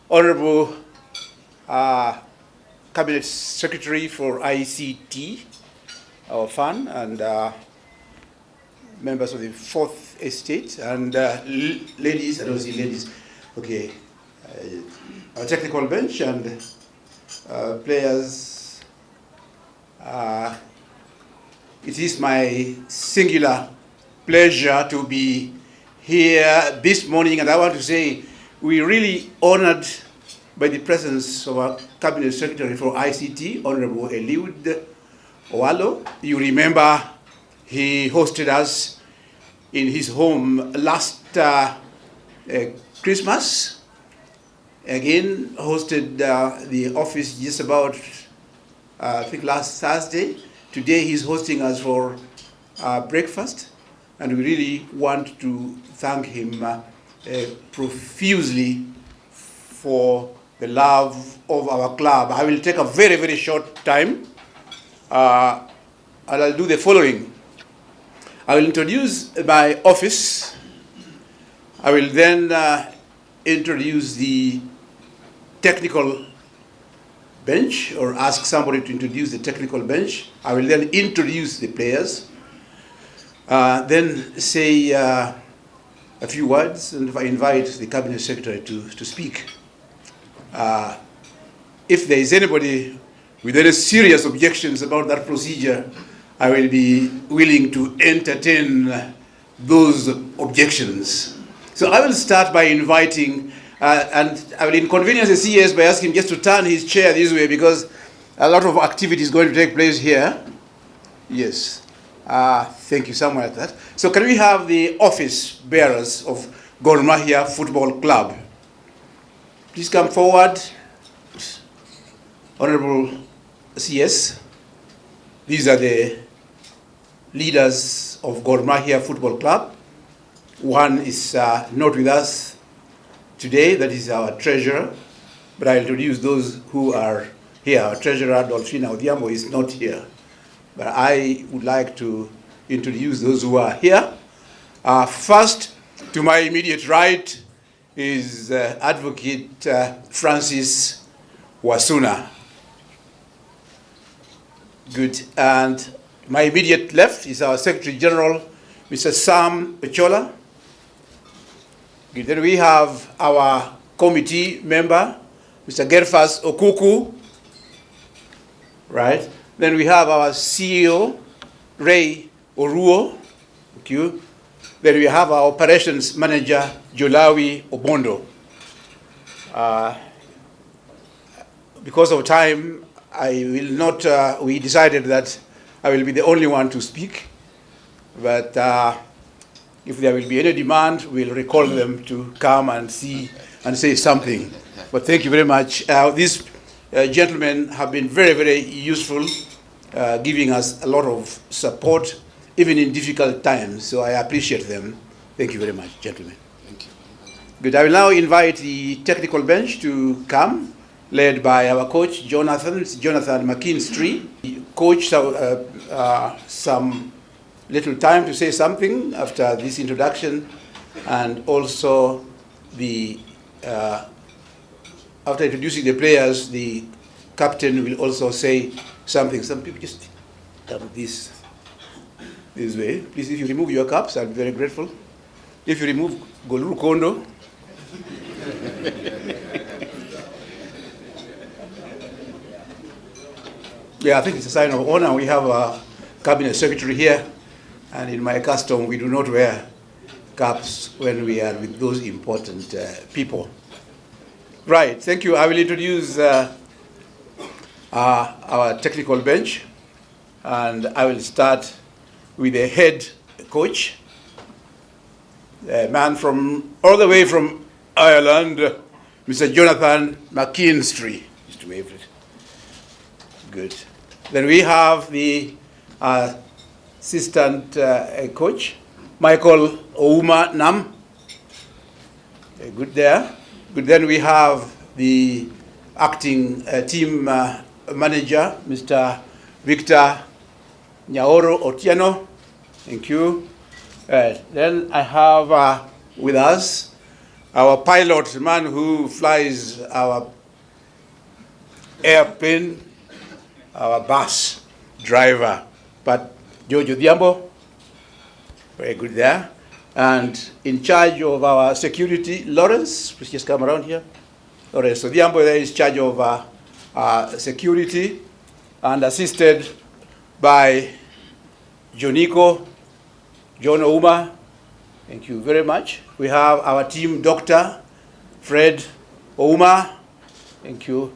Honorable Cabinet Secretary for ICT, our fund, and members of the Fourth Estate, and ladies, I don't see ladies, okay, our technical bench and players. It is my singular pleasure to be here this morning, and I want to say we're really honored by the presence of our Cabinet Secretary for ICT, Honorable Eliud Owalo. You remember he hosted us in his home last Christmas. Again, hosted the office just about, I think, last Thursday. Today he's hosting us for breakfast, and we really want to thank him profusely for the love of our club. I will take a very, very short time, and I'll do the following. I will introduce my office. I will then introduce the technical bench, or ask somebody to introduce the technical bench. I will then introduce the players, then say a few words, and I invite the Cabinet Secretary to speak. If there is anybody with any serious objections about that procedure, I will be willing to entertain those objections. So I will start by inviting, and I will inconvenience the CS by asking him just to turn his chair this way, because a lot of activity is going to take place here. Yes. Thank you, somewhere like that. So can we have the office bearers of Gor Mahia Football Club? Please come forward. Honorable CS, these are the leaders of Gor Mahia Football Club. One is not with us today, that is our treasurer, but I'll introduce those who are here. Our treasurer, Dolphina Odhiambo, is not here, but I would like to introduce those who are here. First, to my immediate right, is Advocate Francis Wasuna. Good. And my immediate left is our Secretary General, Mr. Sam Pechola. Good. Then we have our committee member, Mr. Gerfas Okuku. Right. Then we have our CEO, Ray Oruo. Thank you. Then we have our operations manager, Jolawi Obondo. Because of time, I will not, we decided that I will be the only one to speak, but if there will be any demand, we'll recall them to come and see and say something. But thank you very much. These gentlemen have been very, very useful, giving us a lot of support, even in difficult times, so I appreciate them. Thank you very much, gentlemen. Thank you. Good. I will now invite the technical bench to come, led by our coach, Jonathan McKinstry. The coach some little time to say something after this introduction, and also the after introducing the players, the captain will also say something. Some people just come this way. Please, if you remove your caps, I'll be very grateful. If you remove Goluru Kondo. Yeah, I think it's a sign of honor. We have a Cabinet Secretary here, and in my custom, we do not wear caps when we are with those important people. Right, thank you. I will introduce our technical bench, and I will start with the head coach, a man from all the way from Ireland, Mr. Jonathan McKinstry. Just wave it. Good. Then we have the assistant coach, Michael Ouma Nam. Good there. Good. Then we have the acting team manager, Mr. Victor Nyaoro Otieno. Thank you. Then I have with us our pilot, the man who flies our airplane, our bus driver, but George Odhiambo, very good there. And in charge of our security, Lawrence, please just come around here. Lawrence Odhiambo there is in charge of security, and assisted by Joniko, John Ouma. Thank you very much. We have our team doctor, Fred Ouma. Thank you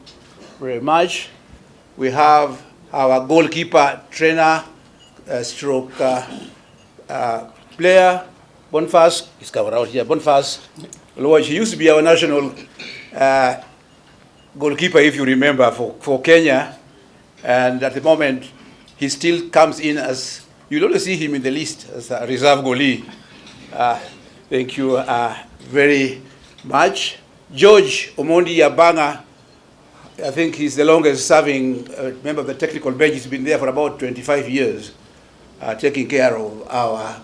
very much. We have our goalkeeper, trainer, stroke player, Bonfas. He's coming out here. Bonfas, he used to be our national goalkeeper, if you remember, for Kenya. And at the moment, he still comes in as, you'll only see him in the list as a reserve goalie. Thank you very much. George Omondi Yabanga, I think he's the longest serving member of the technical bench. He's been there for about 25 years, taking care of our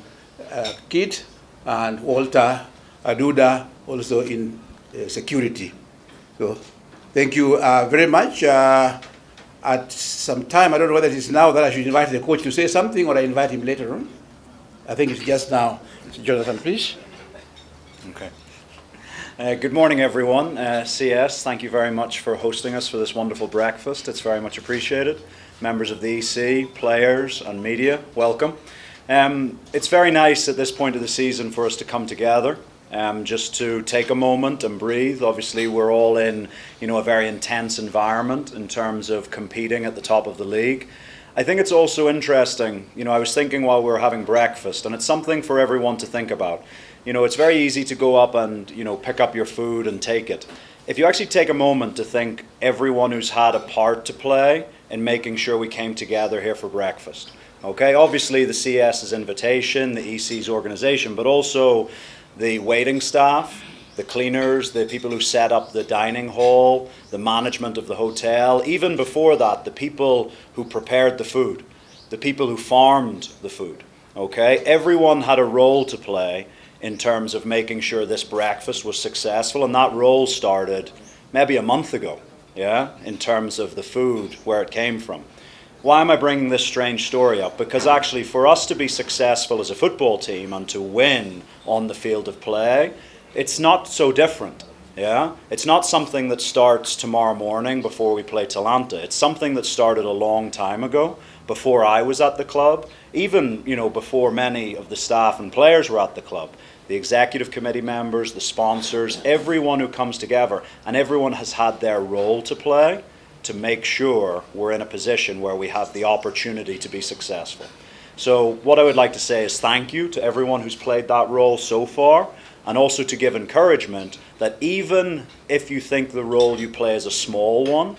kit, and Walter Aduda also in security. So thank you very much. At some time, I don't know whether it is now that I should invite the coach to say something, or I invite him later on. I think it's just now. Jonathan, please. Okay. Good morning, everyone. CS, thank you very much for hosting us for this wonderful breakfast. It's very much appreciated. Members of the EC, players and media, welcome. It's very nice at this point of the season for us to come together, just to take a moment and breathe. Obviously, we're all in, a very intense environment in terms of competing at the top of the league. I think it's also interesting, I was thinking while we were having breakfast, and it's something for everyone to think about. It's very easy to go up and, pick up your food and take it. If you actually take a moment to think everyone who's had a part to play in making sure we came together here for breakfast. Okay, obviously the CS's invitation, the EC's organization, but also the waiting staff, the cleaners, the people who set up the dining hall, the management of the hotel, even before that, the people who prepared the food, the people who farmed the food, okay? Everyone had a role to play in terms of making sure this breakfast was successful, and that role started maybe a month ago, yeah, in terms of the food, where it came from. Why am I bringing this strange story up? Because actually for us to be successful as a football team and to win on the field of play, it's not so different, yeah? It's not something that starts tomorrow morning before we play Talanta. It's something that started a long time ago, before I was at the club, even, before many of the staff and players were at the club. The executive committee members, the sponsors, everyone who comes together, and everyone has had their role to play to make sure we're in a position where we have the opportunity to be successful. So what I would like to say is thank you to everyone who's played that role so far, and also to give encouragement that even if you think the role you play is a small one,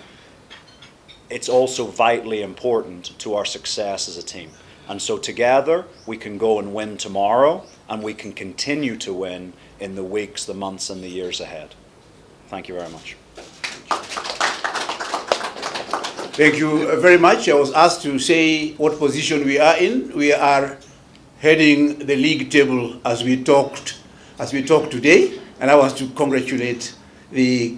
it's also vitally important to our success as a team. And so together we can go and win tomorrow, and we can continue to win in the weeks, the months and the years ahead. Thank you very much. Thank you very much. I was asked to say what position we are in. We are heading the league table as we talk today, and I want to congratulate the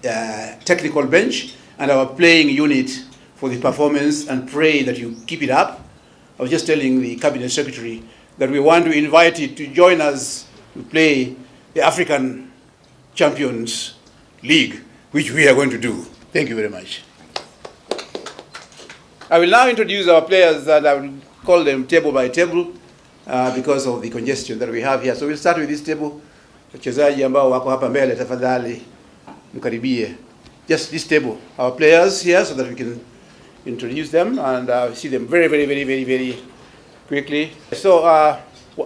technical bench and our playing unit for the performance, and pray that you keep it up. I was just telling the Cabinet Secretary that we want to invite you to join us to play the African Champions League, which we are going to do. Thank you very much. I will now introduce our players, that I will call them table by table because of the congestion that we have here. So we'll start with this table. Wachezaji ambao wako hapa mbele, tafadhali mkaribie. Just this table. Our players here, so that we can introduce them and see them very quickly. So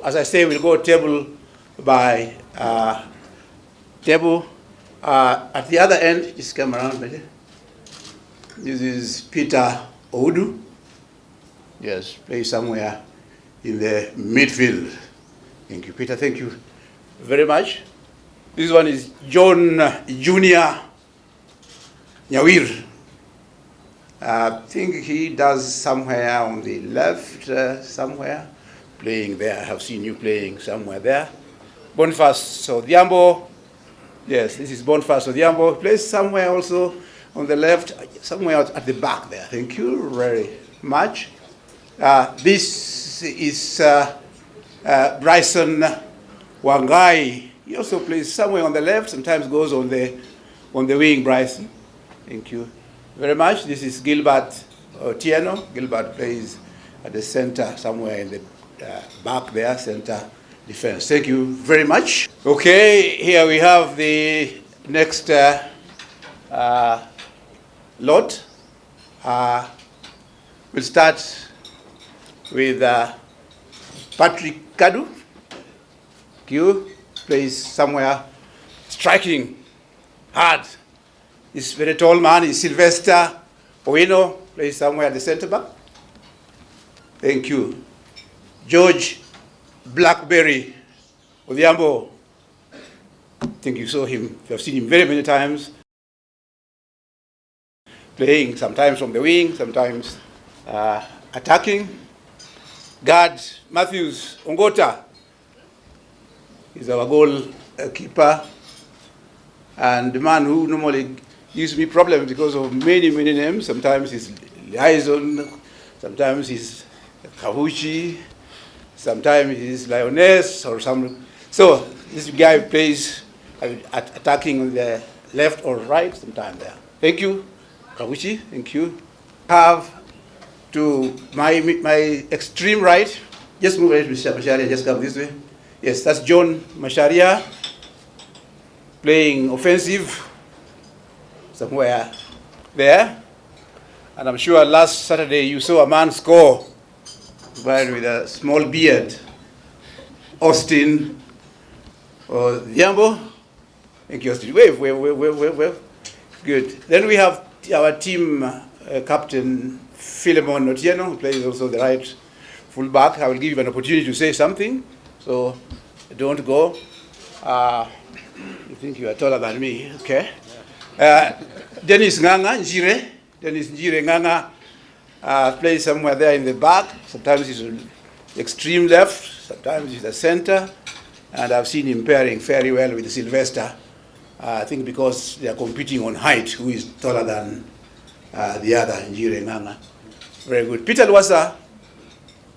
as I say, we'll go table by table. At the other end, just come around, maybe. This is Peter Oudu. Yes, play somewhere in the midfield. Thank you, Peter. Thank you very much. This one is John Junior Nyawir. I think he does somewhere on the left, somewhere, playing there. I have seen you playing somewhere there. Boniface Odhiambo, Yes, this is Boniface Odhiambo. Plays somewhere also on the left, somewhere at the back there. Thank you very much. This is Bryson Wangai. He also plays somewhere on the left, sometimes goes on the wing, Bryson. Thank you very much. This is Gilbert Otieno. Gilbert plays at the center, somewhere in the back there, center defense. Thank you very much. Okay, here we have the next lot. We'll start with Patrick Kadu. Q plays somewhere striking hard. This very tall man is Sylvester Owino, plays somewhere at the center back. Thank you. George Blackberry Odhiambo. I think you saw him. You have seen him very many times. Playing sometimes from the wing, sometimes attacking. Guard Matthews Ongota is our goal keeper, and the man who normally gives me problems because of many names. Sometimes he's Liaison, sometimes he's Kahuchi, sometimes he's Lioness or some. So this guy plays attacking on the left or right sometime there. Thank you, Kahuchi. Thank you. Have to my extreme right. Just move right, Mr. Masharia. Just come this way. Yes, that's John Masharia playing offensive somewhere there. And I'm sure last Saturday you saw a man score, but with a small beard, Austin Odhiambo. Thank you, Austin. Wave. Good. Then we have our team captain, Philemon Otieno, who plays also the right fullback. I will give you an opportunity to say something, so don't go. You think you are taller than me, okay? Dennis Njire Nganga plays somewhere there in the back. Sometimes he's on the extreme left, sometimes he's the center, and I've seen him pairing very well with Sylvester. I think because they are competing on height, who is taller than the other, Njire Nganga. Very good. Peter Luasa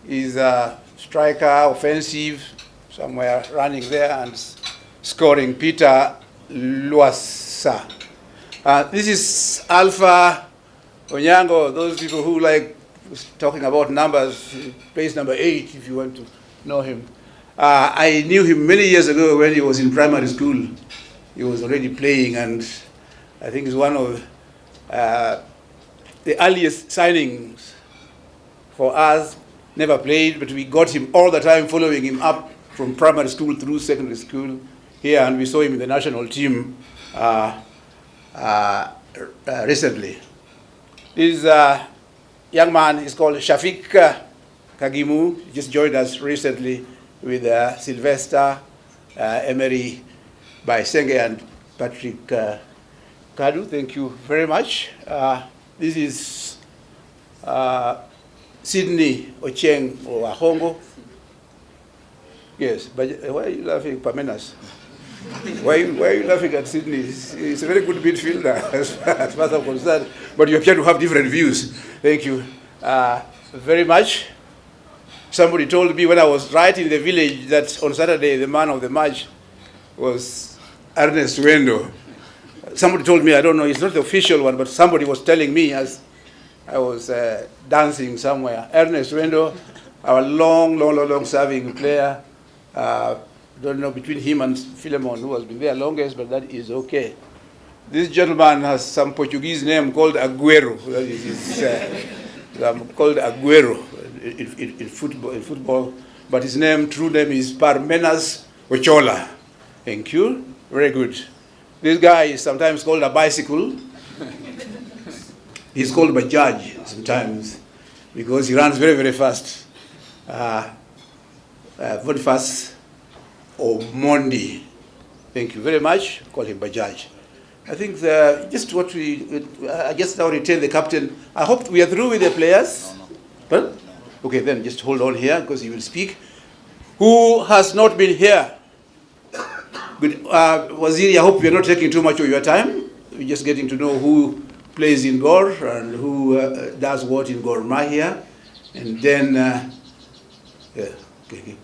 is a striker, offensive, somewhere running there and scoring. Peter Luasa. This is Alpha Onyango. Those people who like talking about numbers, plays number 8 if you want to know him. I knew him many years ago when he was in primary school. He was already playing, and I think he's one of the earliest signings for us. Never played, but we got him all the time, following him up from primary school through secondary school here, and we saw him in the national team recently. This young man is called Shafiq Kagimu. He just joined us recently with Sylvester Emery Baisenge and Patrick Kadu. Thank you very much. This is Sydney Ocheng or Ahongo. Yes, but why are you laughing, Pamenas? Why are you laughing at Sydney? He's a very good midfielder as far as I'm concerned, but you appear to have different views. Thank you very much. Somebody told me when I was right in the village that on Saturday the man of the match was Ernest Wendo. Somebody told me, I don't know, it's not the official one, but somebody was telling me as I was dancing somewhere. Ernest Wendo, our long serving player. Don't know between him and Philemon, who has been there longest, but that is okay. This gentleman has some Portuguese name called Aguero. That is called Aguero in football, but his true name is Parmenas Ochola. Thank you. Very good. This guy is sometimes called a bicycle. He's called Bajaj sometimes because he runs very fast. Very fast. Omondi. Thank you very much. Call him Bajaj. I think I just now retain the captain. I hope we are through with the players. Well, okay, then just hold on here because he will speak. Who has not been here? Good. Waziri, I hope you're not taking too much of your time. We're just getting to know who plays in Gor and who does what in Gor Mahia. And then, yeah, okay.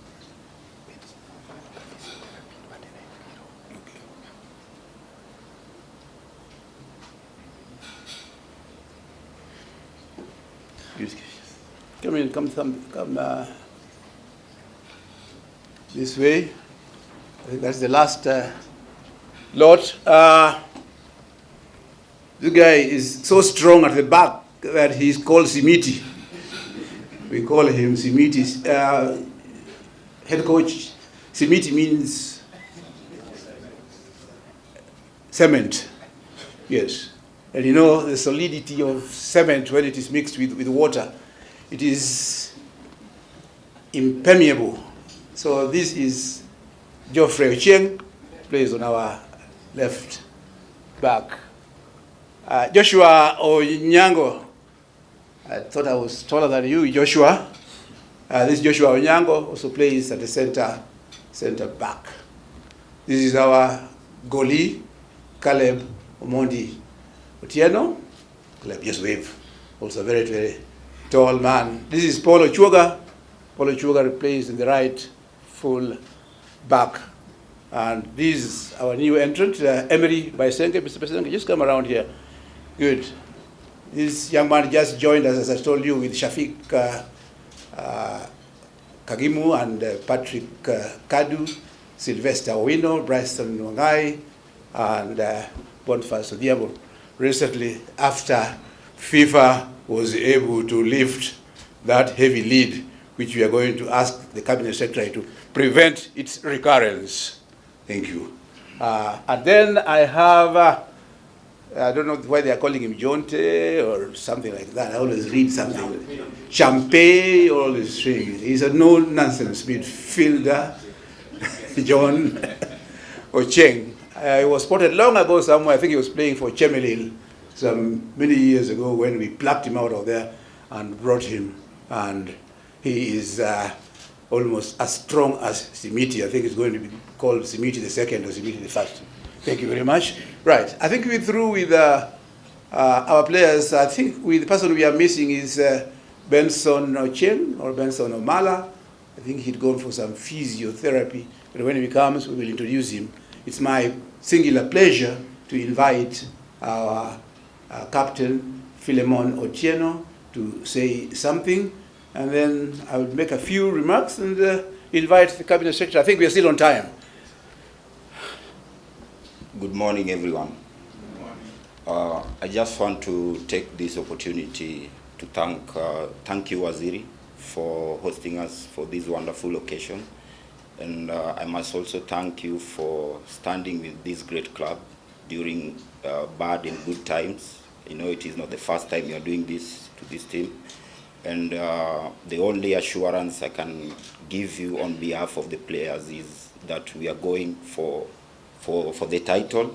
Come in, come this way. I think that's the last lot. This guy is so strong at the back that he's called Simiti. We call him Simiti. Head coach, Simiti means cement. Yes. And you know the solidity of cement when it is mixed with water, it is impermeable. So this is Geoffrey Ocheng, plays on our left back. Joshua Onyango, I thought I was taller than you, Joshua. This is Joshua Onyango, also plays at the center back. This is our goalie, Caleb Omondi Otieno. Caleb, just wave. Also very, very tall man. This is Paul Ochuoga. Paul Ochuoga plays in the right full back. And this is our new entrant, Emery Baisenge. Mr. Baisenge, just come around here. Good. This young man just joined us, as I told you, with Shafiq Kagimu and Patrick Kadu, Sylvester Owino, Bryson Wangai, and Boniface Odiabo. Recently, after FIFA was able to lift that heavy lead, which we are going to ask the Cabinet Secretary to prevent its recurrence. Thank you. And then I have, I don't know why they are calling him Jonte or something like that. I always read something. Champagne, all these things. He's a no-nonsense midfielder, John Ocheng. He was spotted long ago somewhere. I think he was playing for Chemelil many years ago when we plucked him out of there and brought him. And he is almost as strong as Simiti. I think it's going to be called Simiti the second or Simiti the first. Thank you very much. Right, I think we're through with our players. I think the person we are missing is Benson Ocheng or Benson Omala. I think he'd gone for some physiotherapy, but when he comes, we will introduce him. It's my singular pleasure to invite our captain, Philemon Otieno, to say something, and then I will make a few remarks and invite the Cabinet Secretary. I think we are still on time. Good morning, everyone. I just want to take this opportunity to thank you, Waziri, for hosting us for this wonderful occasion. And I must also thank you for standing with this great club during bad and good times. You know, it is not the first time you are doing this to this team. And the only assurance I can give you on behalf of the players is that we are going for the title.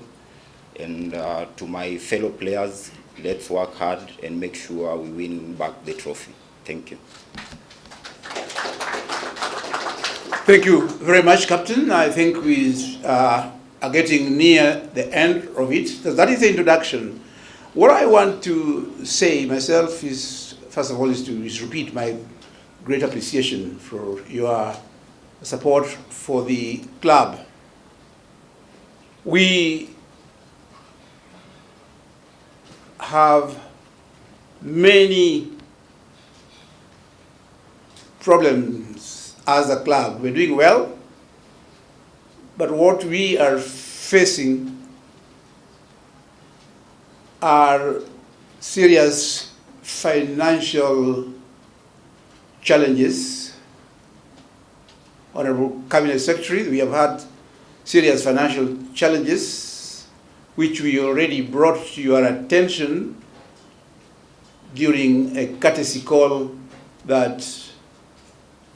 And to my fellow players, let's work hard and make sure we win back the trophy. Thank you. Thank you very much, Captain. I think we are getting near the end of it. So that is the introduction. What I want to say myself is, first of all, is to repeat my great appreciation for your support for the club. We have many problems as a club. We're doing well, but what we are facing are serious financial challenges. Honorable Cabinet Secretary, we have had serious financial challenges which we already brought to your attention during a courtesy call that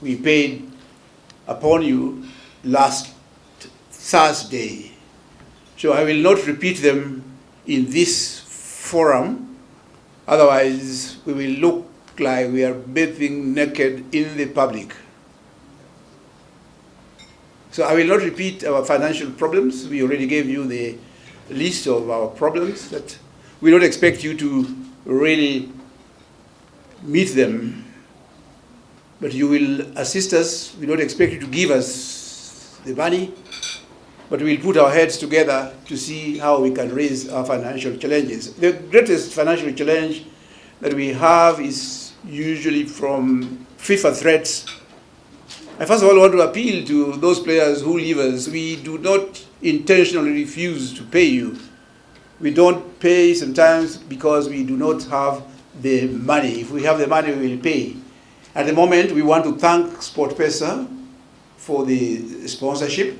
we paid upon you last Thursday. So I will not repeat them in this forum, otherwise we will look like we are bathing naked in the public. So I will not repeat our financial problems. We already gave you the list of our problems that we don't expect you to really meet them, but you will assist us. We don't expect you to give us the money, but we'll put our heads together to see how we can raise our financial challenges. The greatest financial challenge that we have is usually from FIFA threats. I first of all want to appeal to those players who leave us. We do not intentionally refuse to pay you. We don't pay sometimes because we do not have the money. If we have the money, we will pay. At the moment, we want to thank SportPesa for the sponsorship.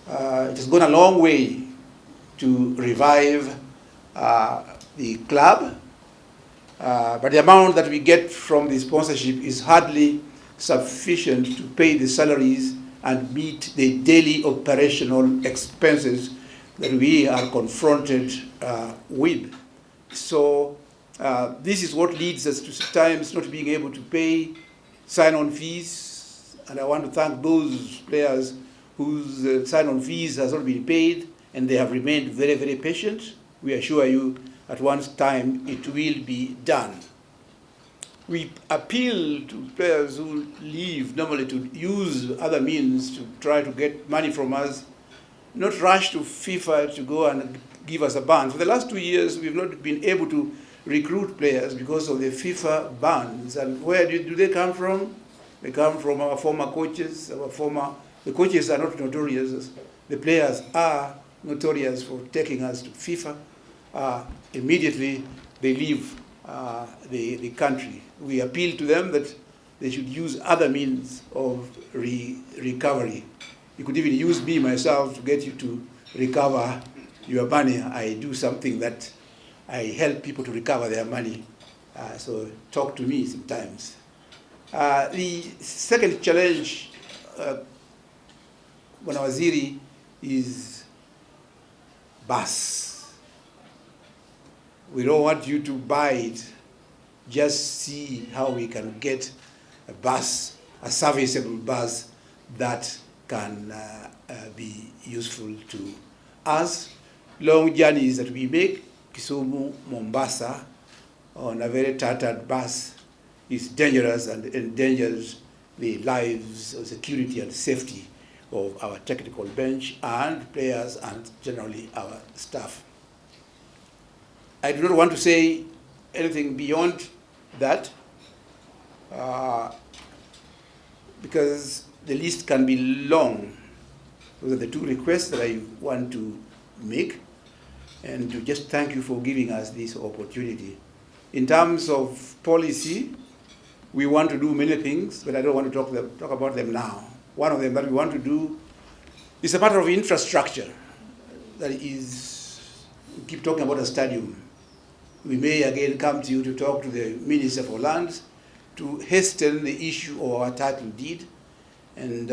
It has gone a long way to revive the club, but the amount that we get from the sponsorship is hardly sufficient to pay the salaries and meet the daily operational expenses that we are confronted with. So this is what leads us to sometimes not being able to pay sign-on fees, and I want to thank those players whose sign-on fees has not been paid, and they have remained very, very patient. We assure you at one time it will be done. We appeal to players who leave normally to use other means to try to get money from us, not rush to FIFA to go and give us a ban. For the last 2 years, we've not been able to recruit players because of the FIFA bans. And where do they come from? They come from our former coaches, the coaches are not notorious. The players are notorious for taking us to FIFA. Immediately, they leave the country. We appeal to them that they should use other means of recovery. You could even use me, myself, to get you to recover your money. I do something that I help people to recover their money. So talk to me sometimes. The second challenge, Bwana Waziri, is bus. We don't want you to buy it. Just see how we can get a bus, a serviceable bus that can be useful to us. Long journeys that we make, Kisumu, Mombasa, on a very tattered bus is dangerous and endangers the lives, security and safety of our technical bench and players and generally our staff. I do not want to say anything beyond that because the list can be long. Those are the two requests that I want to make, and to just thank you for giving us this opportunity. In terms of policy, we want to do many things, but I don't want to talk about them now. One of them that we want to do is a matter of infrastructure. That is, we keep talking about a stadium. We may again come to you to talk to the Minister for Lands to hasten the issue of our title deed. And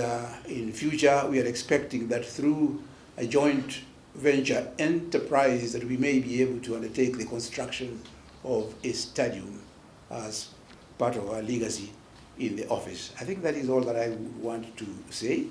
in future, we are expecting that through a joint venture enterprise that we may be able to undertake the construction of a stadium as part of our legacy in the office. I think that is all that I want to say.